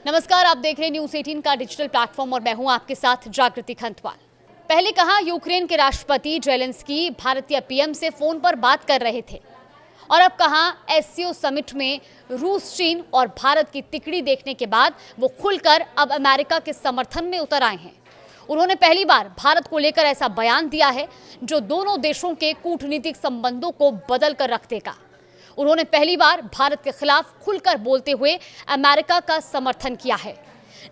नमस्कार, आप देख रहे हैं न्यूज़ 18 का डिजिटल प्लेटफॉर्म और मैं हूं आपके साथ जागृति खंतवाल। पहले कहा यूक्रेन के राष्ट्रपति जेलेंस्की भारतीय पीएम से फोन पर बात कर रहे थे और अब कहा एससीओ समिट में रूस, चीन और भारत की तिकड़ी देखने के बाद वो खुलकर अब अमेरिका के समर्थन में उतर आए हैं। उन्होंने पहली बार भारत को लेकर ऐसा बयान दिया है जो दोनों देशों के कूटनीतिक संबंधों को बदल कर रख देगा। उन्होंने पहली बार भारत के खिलाफ खुलकर बोलते हुए अमेरिका का समर्थन किया है।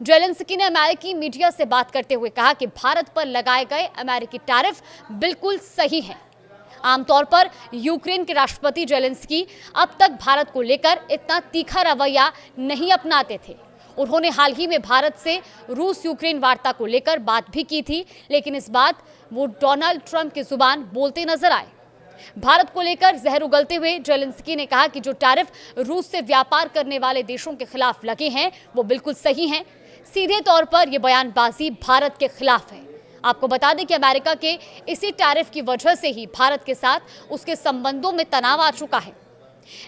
जेलेंस्की ने अमेरिकी मीडिया से बात करते हुए कहा कि भारत पर लगाए गए अमेरिकी टैरिफ बिल्कुल सही हैं। आमतौर पर यूक्रेन के राष्ट्रपति जेलेंस्की अब तक भारत को लेकर इतना तीखा रवैया नहीं अपनाते थे। उन्होंने हाल ही में भारत से रूस यूक्रेन वार्ता को लेकर बात भी की थी, लेकिन इस बात वो डोनाल्ड ट्रंप की जुबान बोलते नजर आए। भारत को लेकर जहर उगलते हुए जेलेंस्की ने कहा कि जो टैरिफ रूस से व्यापार करने वाले देशों के खिलाफ लगे हैं वो बिल्कुल सही हैं। सीधे तौर पर यह बयानबाजी भारत के खिलाफ है। आपको बता दें कि अमेरिका के इसी टैरिफ की वजह से ही भारत के साथ उसके संबंधों में तनाव आ चुका है।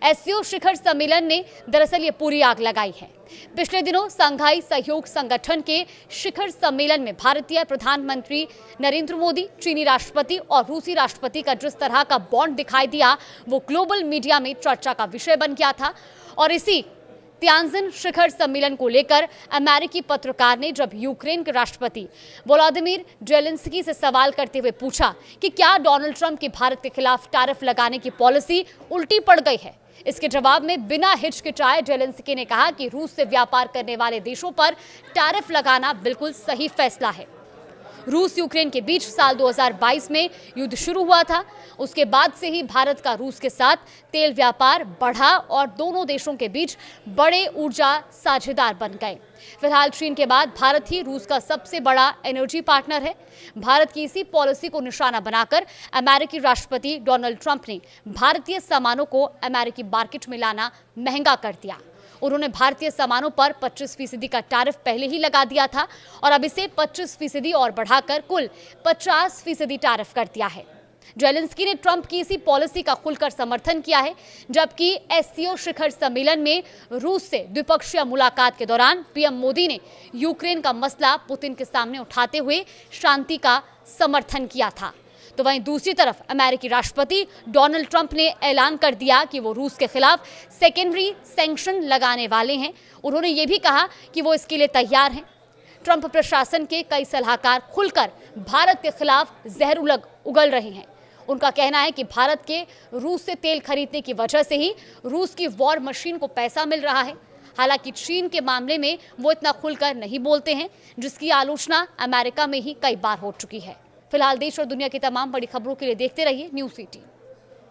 एससीओ शिखर सम्मेलन ने दरअसल ये पूरी आग लगाई है। पिछले दिनों शंघाई सहयोग संगठन के शिखर सम्मेलन में भारतीय प्रधानमंत्री नरेंद्र मोदी, चीनी राष्ट्रपति और रूसी राष्ट्रपति का जिस तरह का बॉन्ड दिखाई दिया वो ग्लोबल मीडिया में चर्चा का विषय बन गया था। और इसी त्यानजिन शिखर सम्मेलन को लेकर अमेरिकी पत्रकार ने जब यूक्रेन के राष्ट्रपति वोलोदिमीर जेलेंस्की से सवाल करते हुए पूछा कि क्या डोनाल्ड ट्रंप की भारत के खिलाफ टैरिफ लगाने की पॉलिसी उल्टी पड़ गई है, इसके जवाब में बिना हिचकिचाए जेलेंस्की ने कहा कि रूस से व्यापार करने वाले देशों पर टैरिफ लगाना बिल्कुल सही फैसला है। रूस यूक्रेन के बीच साल 2022 में युद्ध शुरू हुआ था। उसके बाद से ही भारत का रूस के साथ तेल व्यापार बढ़ा और दोनों देशों के बीच बड़े ऊर्जा साझेदार बन गए। फिलहाल चीन के बाद भारत ही रूस का सबसे बड़ा एनर्जी पार्टनर है। भारत की इसी पॉलिसी को निशाना बनाकर अमेरिकी राष्ट्रपति डोनाल्ड ट्रंप ने भारतीय सामानों को अमेरिकी मार्केट में लाना महंगा कर दिया। उन्होंने भारतीय सामानों पर 25% का टैरिफ पहले ही लगा दिया था और अब इसे 25% और बढ़ाकर कुल 50% टैरिफ कर दिया है। जेलेंस्की ने ट्रंप की इसी पॉलिसी का खुलकर समर्थन किया है, जबकि एससीओ शिखर सम्मेलन में रूस से द्विपक्षीय मुलाकात के दौरान पीएम मोदी ने यूक्रेन का मसला पुतिन के सामने उठाते हुए शांति का समर्थन किया था। तो वहीं दूसरी तरफ अमेरिकी राष्ट्रपति डोनाल्ड ट्रंप ने ऐलान कर दिया कि वो रूस के खिलाफ सेकेंडरी सैंक्शन लगाने वाले हैं। उन्होंने ये भी कहा कि वो इसके लिए तैयार हैं। ट्रंप प्रशासन के कई सलाहकार खुलकर भारत के खिलाफ जहर उगल रहे हैं। उनका कहना है कि भारत के रूस से तेल खरीदने की वजह से ही रूस की वॉर मशीन को पैसा मिल रहा है। हालांकि चीन के मामले में वो इतना खुलकर नहीं बोलते हैं, जिसकी आलोचना अमेरिका में ही कई बार हो चुकी है। फिलहाल देश और दुनिया की तमाम बड़ी खबरों के लिए देखते रहिए न्यूज़ 18।